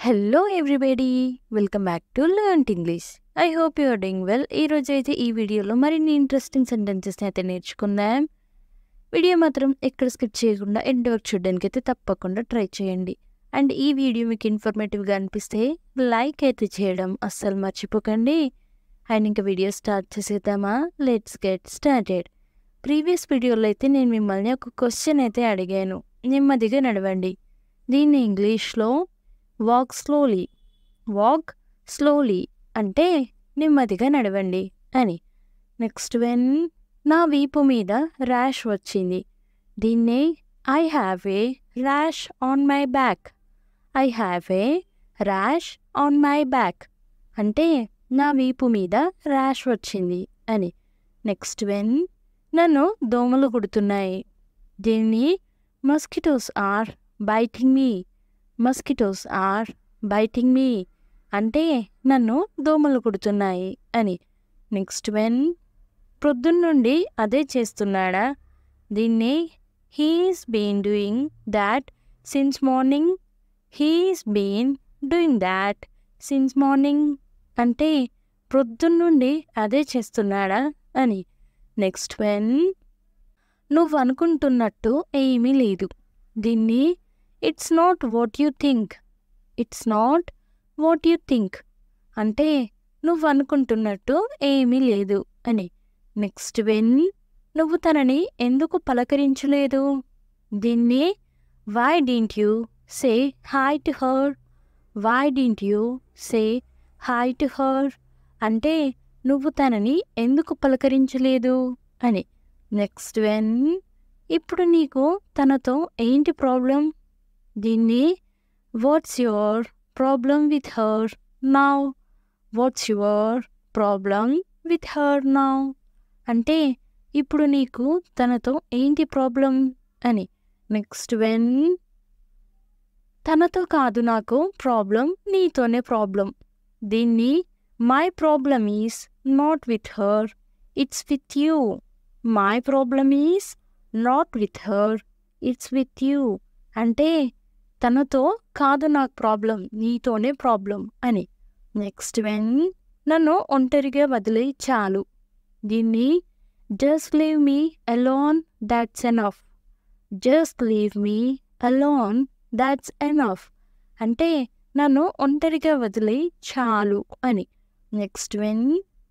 Hello everybody, welcome back to learn English. I hope you are doing well. ఈరోజు అయితే ఈ వీడియోలో మరిన్ని ఇంట్రెస్టింగ్ సెంటెన్సెస్ని అయితే నేర్చుకుందాం. వీడియో మాత్రం ఎక్కడ స్కిప్ చేయకుండా ఎండ్ వరకు చూడడానికి అయితే తప్పకుండా ట్రై చేయండి. అండ్ ఈ వీడియో మీకు ఇన్ఫర్మేటివ్గా అనిపిస్తే లైక్ అయితే చేయడం అస్సలు మర్చిపోకండి. అండ్ ఇంకా వీడియో స్టార్ట్ చేసేద్దామా? Let's get started. ప్రీవియస్ వీడియోలో అయితే నేను మిమ్మల్ని ఒక క్వశ్చన్ అయితే అడిగాను, నెమ్మదిగా నడవండి. దీన్ని ఇంగ్లీష్లో వాక్ స్లోలీ అంటే నెమ్మదిగా నడవండి అని. నెక్స్ట్ వెన్ నా వీపు మీద ర్యాష్ వచ్చింది. దీన్నే I have a rash on my back. I have a rash on my back అంటే నా వీపు మీద ర్యాష్ వచ్చింది అని. నెక్స్ట్ వెన్ నన్ను దోమలు కుడుతున్నాయి. దీన్ని mosquitoes are biting me. Mosquitoes are biting me అంటే నన్ను దోమలు కుడుతున్నాయి అని. నెక్స్ట్ వెన్ ప్రొద్దున్నుండి అదే చేస్తున్నాడా. దీన్ని he's been doing that since morning. He's been doing that since morning అంటే ప్రొద్దున్నుండి అదే చేస్తున్నాడా అని. నెక్స్ట్ వెన్ నువ్వు అనుకుంటున్నట్టు ఏమీ లేదు. దీన్ని it's not what you think. It's not what you think అంటే నువ్వు అనుకుంటున్నట్టు ఏమీ లేదు అని. నెక్స్ట్ వెన్ నువ్వు తనని ఎందుకు పలకరించలేదు. దీన్ని why didn't you say hi to her. Why didn't you say hi to her అంటే నువ్వు తనని ఎందుకు పలకరించలేదు అని. నెక్స్ట్ వెన్ ఇప్పుడు నీకు తనతో ఏంటి ప్రాబ్లం. దీన్ని what's your problem with her now. What's your problem with her now అంటే ఇప్పుడు నీకు తనతో ఏంటి ప్రాబ్లం అని. నెక్స్ట్ వెన్ తనతో కాదు నాకు ప్రాబ్లం, నీతోనే ప్రాబ్లం. దీన్ని my problem is not with her, it's with you. My problem is not with her, it's with you అంటే తనతో కాదు నాకు ప్రాబ్లం, నీతోనే ప్రాబ్లం అని. నెక్స్ట్ వెన్ నన్ను ఒంటరిగా వదిలే చాలు. దీన్ని just leave me alone that's enough. Just leave me alone that's enough అంటే నన్ను ఒంటరిగా వదిలే చాలు అని. నెక్స్ట్ వెన్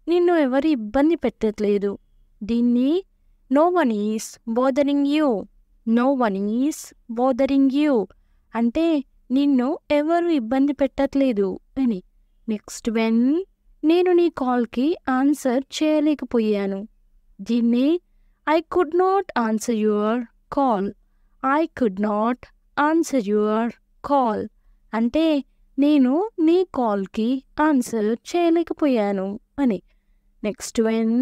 నిన్ను ఎవరు ఇబ్బంది పెట్టట్లేదు. దీన్ని no one is bothering you. No one is bothering you అంటే నిన్ను ఎవరు ఇబ్బంది పెట్టట్లేదు అని. నెక్స్ట్ వెన్ నేను నీ కాల్కి ఆన్సర్ చేయలేకపోయాను. దీన్ని I could not answer your call. I could not answer your call అంటే నేను నీ కాల్కి ఆన్సర్ చేయలేకపోయాను అని. నెక్స్ట్ వెన్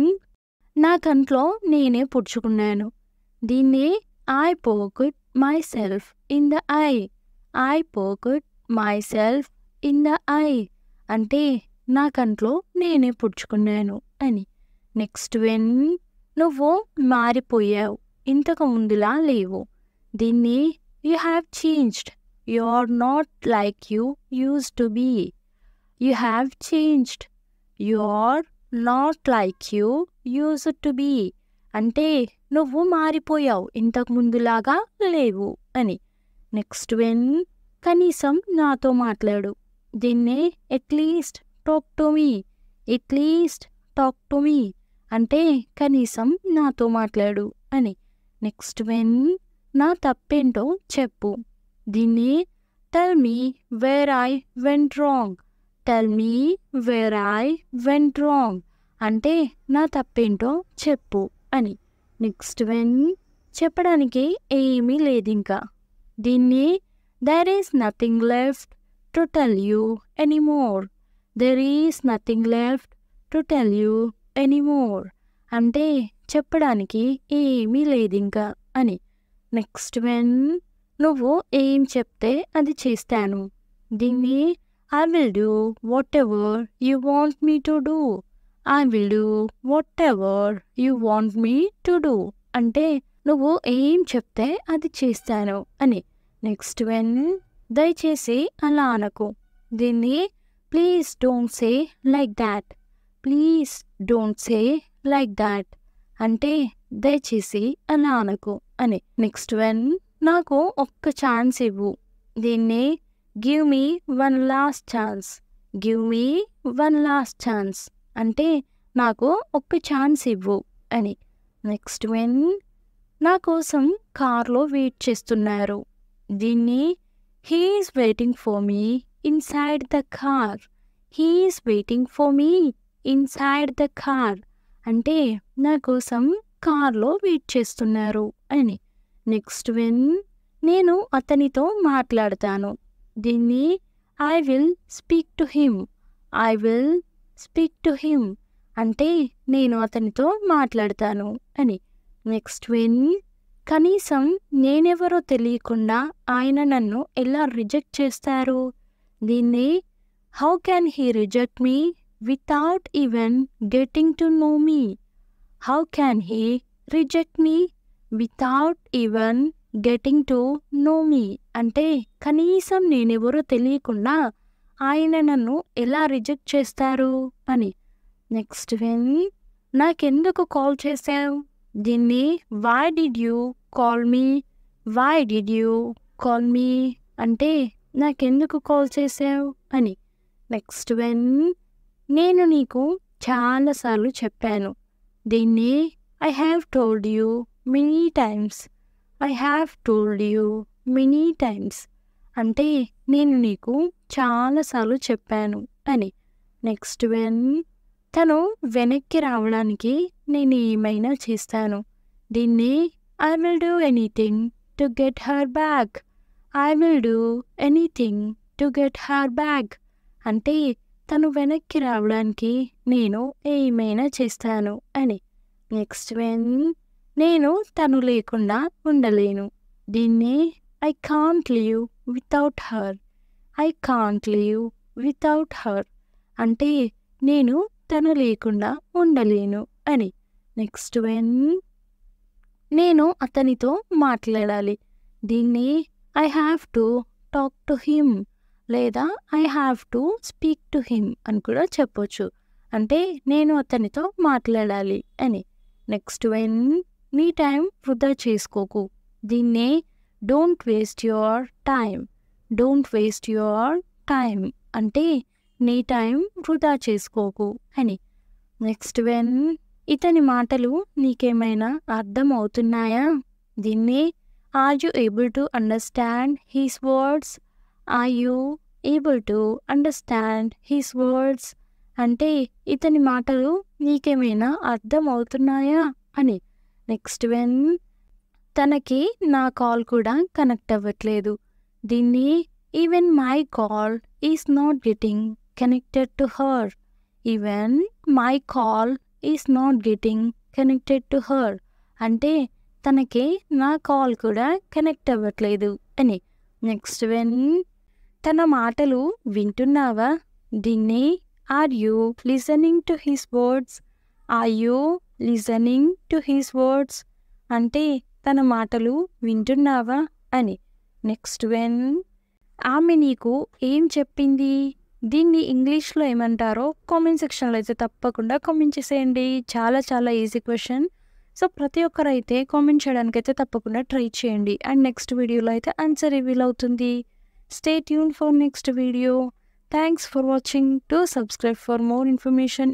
నా కంట్లో నేనే పుడుచుకున్నాను. దీన్ని I poked myself in the eye. I poked myself in the eye అంటే నా కంట్లో నేనే పుడుచుకున్నాను అని. నెక్స్ట్ వెన్ నువ్వు మారిపోయావు, ఇంతకు ముందులా లేవు. దీన్ని you have changed. You are not like you used to be. You have changed. You are not like you used to be అంటే నువ్వు మారిపోయావు, ఇంతకు ముందులాగా లేవు అని. నెక్స్ట్ వెన్ కనీసం నాతో మాట్లాడు. దీన్నే at least talk to me. At least talk to me అంటే కనీసం నాతో మాట్లాడు అని. నెక్స్ట్ వెన్ నా తప్పేంటో చెప్పు. దీన్ని tell me where I went wrong. Tell me where I went wrong అంటే నా తప్పేంటో చెప్పు అని. నెక్స్ట్ వెన్ చెప్పడానికి ఏమీ లేదు ఇంకా. దీన్ని there is nothing left to tell you anymore. There is nothing left to tell you anymore అంటే చెప్పడానికి ఏమీ లేదు ఇంకా అని. నెక్స్ట్ వెన్ నువ్వు ఏం చెప్తే అది చేస్తాను. దీన్ని I will do what ever you want me to do. I will do what ever you want me to do అంటే నువ్వు ఏం చెప్తే అది చేస్తాను అని. నెక్స్ట్ వెన్ దయచేసి అలా అనకు. దీన్ని please don't say like that, please don't say like that అంటే దయచేసి అలా అనకు అని. నెక్స్ట్ వన్, నాకు ఒక్క ఛాన్స్ ఇవ్వు. దీన్ని give me one last chance, give me one last chance అంటే నాకు ఒక్క ఛాన్స్ ఇవ్వు అని. నెక్స్ట్ వన్, నా కోసం కార్లో వెయిట్ చేస్తున్నారు. దీన్ని he's waiting for me inside the car, he's waiting for me inside the car అంటే నా కోసం కార్లో వెయిట్ చేస్తున్నారు అని. నెక్స్ట్ వన్, నేను అతనితో మాట్లాడతాను. దీన్ని I will speak to him, I will speak to him అంటే నేను అతనితో మాట్లాడతాను అని. నెక్స్ట్ వన్, కనీసం నేనెవరో తెలియకుండా ఆయన నన్ను ఎలా రిజెక్ట్ చేస్తారు. దీన్ని how can he reject me without even getting to know me, how can he reject me without even getting to know me అంటే కనీసం నేనెవరో తెలియకుండా ఆయన నన్ను ఎలా రిజెక్ట్ చేస్తారు అని. నెక్స్ట్ వన్, నాకెందుకు కాల్ చేసావు. దీన్ని why did you call me, why did you call me అంటే నాకెందుకు కాల్ చేసావు అని. నెక్స్ట్ వన్, నేను నీకు చాలాసార్లు చెప్పాను. దీన్ని I have told you many times, I have told you many times అంటే నేను నీకు చాలాసార్లు చెప్పాను అని. నెక్స్ట్ వన్, తను వెనక్కి రావడానికి నేను ఏమైనా చేస్తాను. దీన్ని I will do anything to get her back, I will do anything to get her back అంటే తను వెనక్కి రావడానికి నేను ఏమైనా చేస్తాను అని. నెక్స్ట్ వన్, నేను తను లేకుండా ఉండలేను. దీన్ని I can't live without her, I can't live without her అంటే నేను తను లేకుండా ఉండలేను అని. నెక్స్ట్ వన్, నేను అతనితో మాట్లాడాలి. దీన్ని I have to talk to him లేదా I have to speak to him అని కూడా చెప్పొచ్చు. అంటే నేను అతనితో మాట్లాడాలి అని. నెక్స్ట్ వన్, నీ టైం వృధా చేసుకోకు. దీన్నే don't waste your time, don't waste your time అంటే నీ టైం వృధా చేసుకోకు అని. నెక్స్ట్ వన్, ఇతని మాటలు నీకేమైనా అర్థం అవుతున్నాయా. దీన్ని are you able to understand his words, are you able to understand his words అంటే ఇతని మాటలు నీకేమైనా అర్థం అవుతున్నాయా అని. నెక్స్ట్ వన్, తనకి నా కాల్ కూడా కనెక్ట్ అవ్వట్లేదు. దీన్ని even my call is not getting connected to her, even my call is not getting connected to her అంటే తనకి నా కాల్ కూడా కనెక్ట్ అవ్వట్లేదు అని. నెక్స్ట్ వన్, తన మాటలు వింటున్నావా. దీన్ని are you listening to his words, are you listening to his words అంటే తన మాటలు వింటున్నావా అని. నెక్స్ట్ వన్, ఆమె నీకు ఏం చెప్పింది. దీన్ని ఇంగ్లీష్లో ఏమంటారో కామెంట్ సెక్షన్లో అయితే తప్పకుండా కామెంట్ చేసేయండి. చాలా చాలా ఈజీ క్వశ్చన్. సో ప్రతి ఒక్కరు అయితే కామెంట్ చేయడానికి అయితే తప్పకుండా ట్రై చేయండి. అండ్ నెక్స్ట్ వీడియోలో అయితే ఆన్సర్ రివీల్ అవుతుంది. Stay tuned for next video. Thanks for watching. Do subscribe for more information.